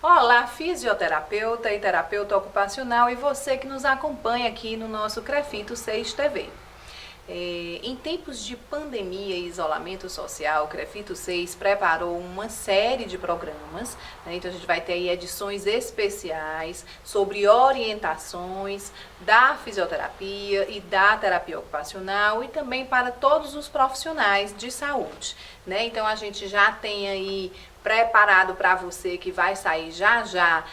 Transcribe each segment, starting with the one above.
Olá, fisioterapeuta e terapeuta ocupacional e você que nos acompanha aqui no nosso Crefito 6 TV. Em tempos de pandemia e isolamento social, o Crefito 6 preparou uma série de programas, né? Então a gente vai ter aí edições especiais sobre orientações da fisioterapia e da terapia ocupacional e também para todos os profissionais de saúde, né? Então a gente já tem aí preparado para você que vai sair já já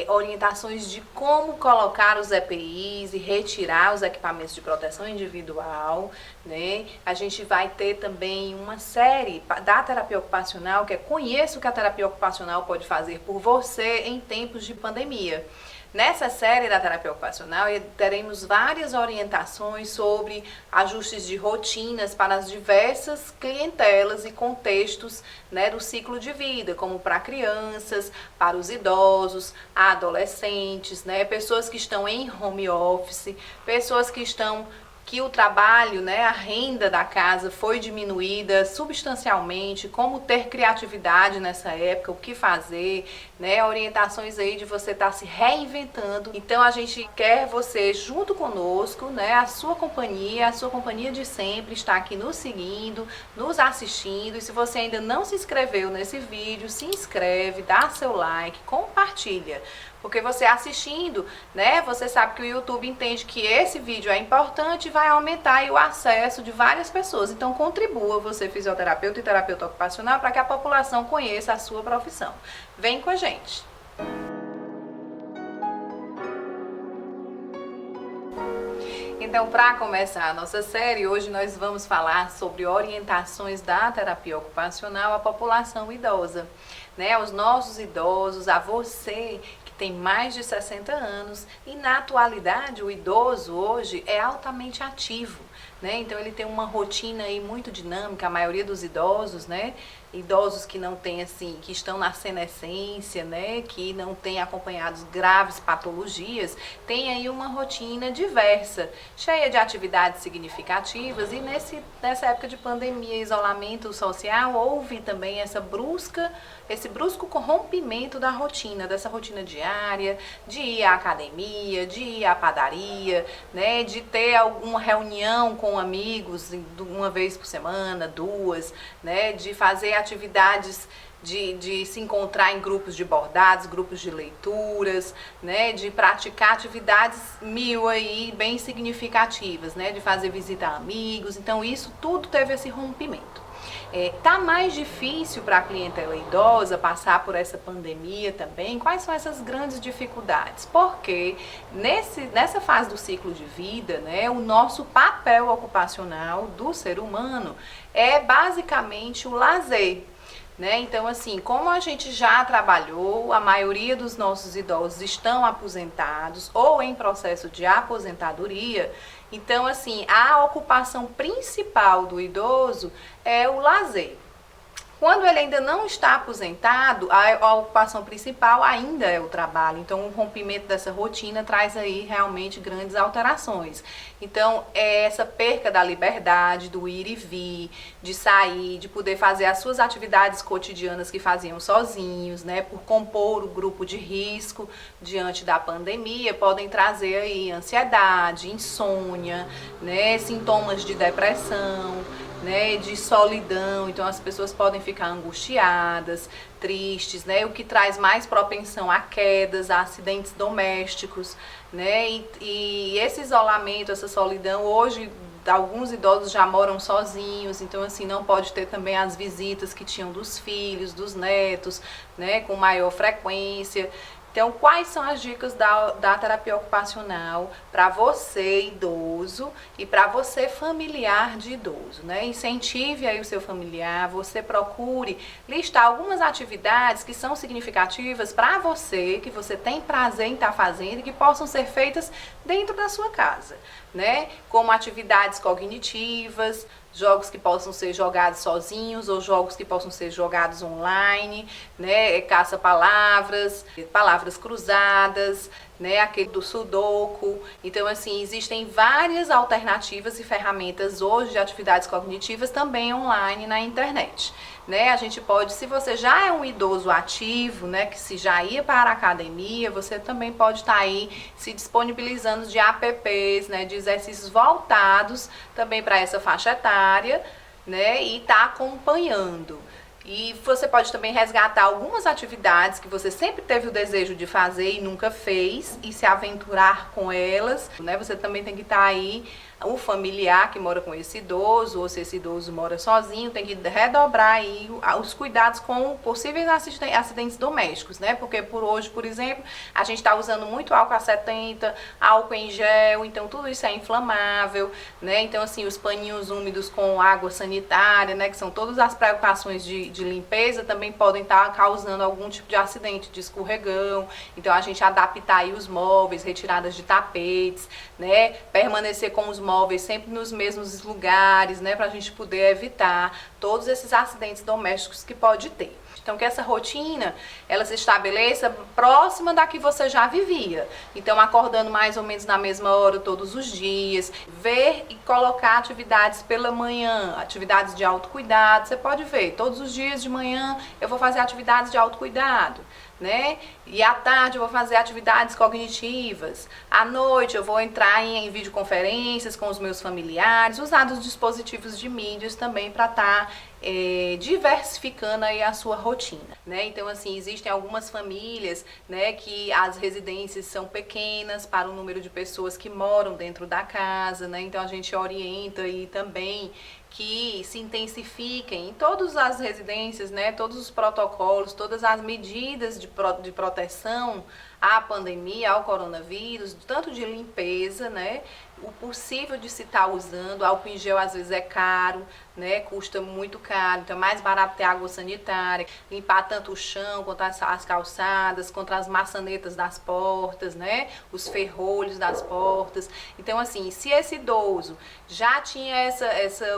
orientações de como colocar os EPIs e retirar os equipamentos de proteção individual, né? A gente vai ter também uma série da terapia ocupacional que é Conheça o que a terapia ocupacional pode fazer por você em tempos de pandemia. Nessa série da terapia ocupacional, teremos várias orientações sobre ajustes de rotinas para as diversas clientelas e contextos, né, do ciclo de vida, como para crianças, para os idosos, adolescentes, né, pessoas que estão em home office, pessoas que o trabalho, né, a renda da casa foi diminuída substancialmente, como ter criatividade nessa época, o que fazer, né, orientações aí de você estar se reinventando. Então a gente quer você junto conosco, né, a sua companhia de sempre está aqui nos seguindo, nos assistindo. E se você ainda não se inscreveu nesse vídeo, se inscreve, dá seu like, compartilha. Porque você assistindo, né, você sabe que o YouTube entende que esse vídeo é importante e vai aumentar aí o acesso de várias pessoas. Então contribua, você fisioterapeuta e terapeuta ocupacional, para que a população conheça a sua profissão. Vem com a gente! Então, para começar a nossa série, hoje nós vamos falar sobre orientações da terapia ocupacional à população idosa, né, aos nossos idosos, a você que tem mais de 60 anos e na atualidade o idoso hoje é altamente ativo, né? Então ele tem uma rotina aí muito dinâmica, a maioria dos idosos, né? Idosos que não têm assim, que estão na senescência, né, que não têm acompanhados graves patologias, tem aí uma rotina diversa, cheia de atividades significativas. E nessa época de pandemia, isolamento social, houve também esse brusco rompimento da rotina, dessa rotina diária, de ir à academia, de ir à padaria, né, de ter alguma reunião com amigos uma vez por semana, duas, né, de fazer atividades de se encontrar em grupos de bordados, grupos de leituras, né, de praticar atividades mil aí bem significativas, né, de fazer visita a amigos. Então isso tudo teve esse rompimento. Tá mais difícil para a clientela idosa passar por essa pandemia também. Quais são essas grandes dificuldades? Porque nessa fase do ciclo de vida, né, o nosso papel ocupacional do ser humano é basicamente o lazer, né? Então, assim, como a gente já trabalhou, a maioria dos nossos idosos estão aposentados ou em processo de aposentadoria. Então, assim, a ocupação principal do idoso é o lazer. Quando ele ainda não está aposentado, a ocupação principal ainda é o trabalho. Então, o rompimento dessa rotina traz aí realmente grandes alterações. Então, é essa perca da liberdade, do ir e vir, de sair, de poder fazer as suas atividades cotidianas que faziam sozinhos, né? Por compor o grupo de risco diante da pandemia, podem trazer aí ansiedade, insônia, né? Sintomas de depressão, né, de solidão. Então as pessoas podem ficar angustiadas, tristes, né, o que traz mais propensão a quedas, a acidentes domésticos, né, e esse isolamento, essa solidão, hoje alguns idosos já moram sozinhos, então assim não pode ter também as visitas que tinham dos filhos, dos netos, né, com maior frequência. Então, quais são as dicas da terapia ocupacional para você idoso e para você familiar de idoso, né? Incentive aí o seu familiar, você procure listar algumas atividades que são significativas para você, que você tem prazer em estar fazendo e que possam ser feitas dentro da sua casa, né? Como atividades cognitivas, jogos que possam ser jogados sozinhos ou jogos que possam ser jogados online, né? Caça-palavras, palavras cruzadas, né? Aquele do Sudoku. Então, assim, existem várias alternativas e ferramentas hoje de atividades cognitivas também online na internet, né? A gente pode, se você já é um idoso ativo, né, que se já ia para a academia, você também pode estar aí se disponibilizando de apps, né, de exercícios voltados também para essa faixa etária, né, e tá acompanhando. E você pode também resgatar algumas atividades que você sempre teve o desejo de fazer e nunca fez e se aventurar com elas, né? Você também tem que estar aí, o familiar que mora com esse idoso, ou se esse idoso mora sozinho, tem que redobrar aí os cuidados com possíveis acidentes domésticos, né? Porque por hoje, por exemplo, a gente está usando muito álcool a 70, álcool em gel, então tudo isso é inflamável, né? Então, assim, os paninhos úmidos com água sanitária, né? Que são todas as preocupações de limpeza, também podem estar causando algum tipo de acidente, de escorregão. Então, a gente adaptar aí os móveis, retiradas de tapetes, né? Permanecer com os móveis sempre nos mesmos lugares, né, para a gente poder evitar todos esses acidentes domésticos que pode ter. Então, que essa rotina, ela se estabeleça próxima da que você já vivia. Então, acordando mais ou menos na mesma hora todos os dias, ver e colocar atividades pela manhã, atividades de autocuidado. Você pode ver, todos os dias de manhã eu vou fazer atividades de autocuidado, né? E à tarde eu vou fazer atividades cognitivas. À noite eu vou entrar em videoconferências com os meus familiares, usar os dispositivos de mídias também para estar diversificando aí a sua rotina, né? Então, assim, existem algumas famílias, né, que as residências são pequenas para o número de pessoas que moram dentro da casa, né? Então a gente orienta aí também que se intensifiquem em todas as residências, né, todos os protocolos, todas as medidas de proteção à pandemia, ao coronavírus, tanto de limpeza, né, o possível de se estar usando. Álcool em gel às vezes é caro, né, custa muito caro, então é mais barato ter água sanitária, limpar tanto o chão quanto as calçadas, quanto as maçanetas das portas, né, os ferrolhos das portas. Então, assim, se esse idoso já tinha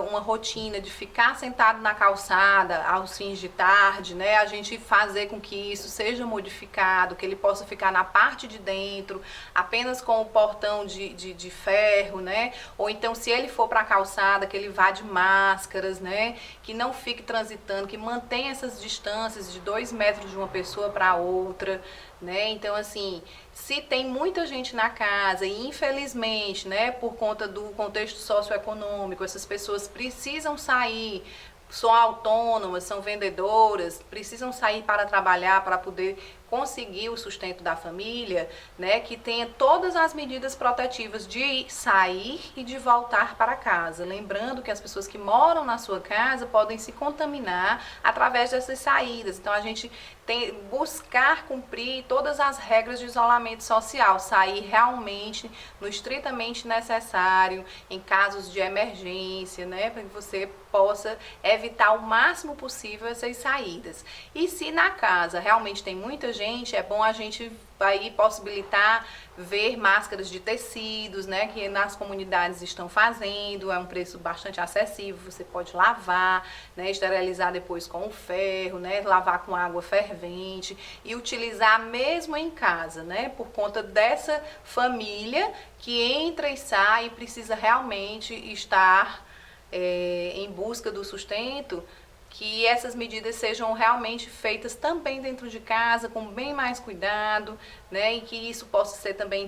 uma rotina de ficar sentado na calçada aos fins de tarde, né, a gente fazer com que isso seja modificado, que ele possa ficar na parte de dentro, apenas com o portão de ferro, né, ou então se ele for para a calçada, que ele vá de máscaras, né, que não fique transitando, que mantenha essas distâncias de 2 metros de uma pessoa para outra, né. Então, assim, se tem muita gente na casa e infelizmente, né, por conta do contexto socioeconômico, essas pessoas precisam sair, são autônomas, são vendedoras, precisam sair para trabalhar, para poder conseguir o sustento da família, né, que tenha todas as medidas protetivas de sair e de voltar para casa. Lembrando que as pessoas que moram na sua casa podem se contaminar através dessas saídas. Então, a gente tem buscar cumprir todas as regras de isolamento social, sair realmente no estritamente necessário, em casos de emergência, né, para que você possa evitar o máximo possível essas saídas. E se na casa realmente tem muita gente, é bom a gente aí possibilitar ver máscaras de tecidos, né, que nas comunidades estão fazendo, é um preço bastante acessível, você pode lavar, né, esterilizar depois com o ferro, né, lavar com água fervente e utilizar mesmo em casa, né, por conta dessa família que entra e sai e precisa realmente estar em busca do sustento, que essas medidas sejam realmente feitas também dentro de casa, com bem mais cuidado, né, e que isso possa ser também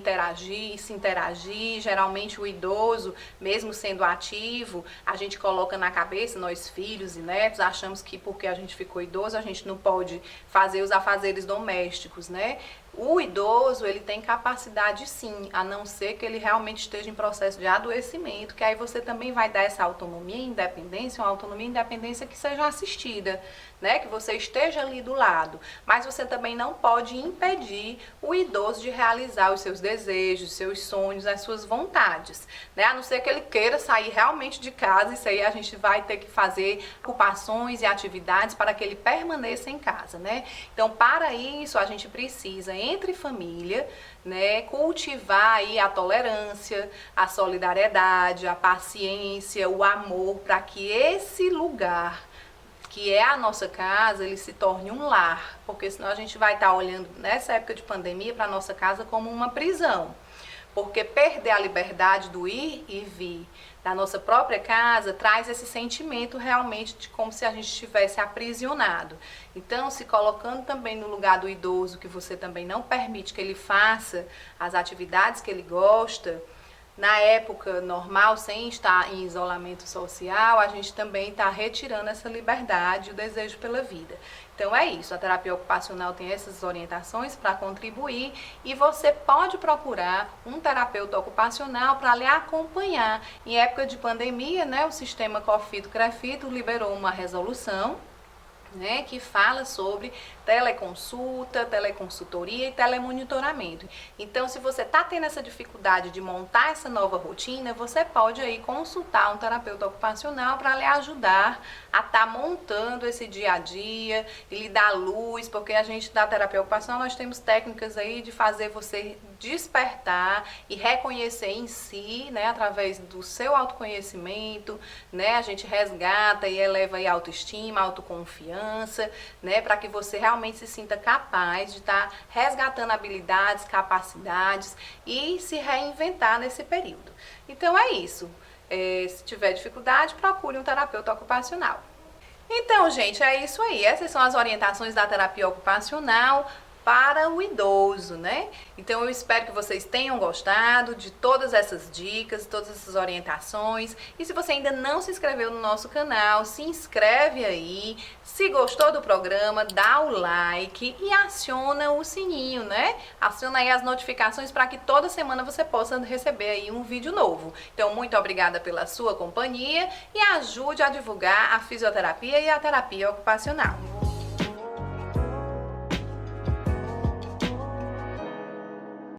se interagir. Geralmente o idoso, mesmo sendo ativo, a gente coloca na cabeça, nós filhos e netos, achamos que porque a gente ficou idoso, a gente não pode fazer os afazeres domésticos, né? O idoso, ele tem capacidade sim, a não ser que ele realmente esteja em processo de adoecimento, que aí você também vai dar essa autonomia e independência, uma autonomia e independência que seja assistida, né? Que você esteja ali do lado. Mas você também não pode impedir o idoso de realizar os seus desejos, os seus sonhos, as suas vontades, né? A não ser que ele queira sair realmente de casa, isso aí a gente vai ter que fazer ocupações e atividades para que ele permaneça em casa, né? Então, para isso, a gente precisa, entre família, né, cultivar aí a tolerância, a solidariedade, a paciência, o amor, para que esse lugar que é a nossa casa, ele se torne um lar, porque senão a gente vai estar olhando nessa época de pandemia para a nossa casa como uma prisão. Porque perder a liberdade do ir e vir da nossa própria casa traz esse sentimento realmente de como se a gente estivesse aprisionado. Então, se colocando também no lugar do idoso, que você também não permite que ele faça as atividades que ele gosta, na época normal, sem estar em isolamento social, a gente também está retirando essa liberdade, o desejo pela vida. Então é isso, a terapia ocupacional tem essas orientações para contribuir e você pode procurar um terapeuta ocupacional para lhe acompanhar. Em época de pandemia, né, o sistema COFIDO-CREFIDO liberou uma resolução, né, que fala sobre teleconsulta, teleconsultoria e telemonitoramento. Então, se você está tendo essa dificuldade de montar essa nova rotina, você pode aí consultar um terapeuta ocupacional para lhe ajudar a estar montando esse dia a dia e lhe dar luz, porque a gente da terapia ocupacional nós temos técnicas aí de fazer você despertar e reconhecer em si, né, através do seu autoconhecimento, né, a gente resgata e eleva aí a autoestima, a autoconfiança, né, para que você realmente se sinta capaz de estar resgatando habilidades, capacidades e se reinventar nesse período. Então é isso. Se tiver dificuldade, procure um terapeuta ocupacional. Então, gente, é isso aí. Essas são as orientações da terapia ocupacional para o idoso, né? Então eu espero que vocês tenham gostado de todas essas dicas, todas essas orientações. E se você ainda não se inscreveu no nosso canal, se inscreve aí. Se gostou do programa, dá o like e aciona o sininho, né? Aciona aí as notificações para que toda semana você possa receber aí um vídeo novo. Então, muito obrigada pela sua companhia e ajude a divulgar a fisioterapia e a terapia ocupacional.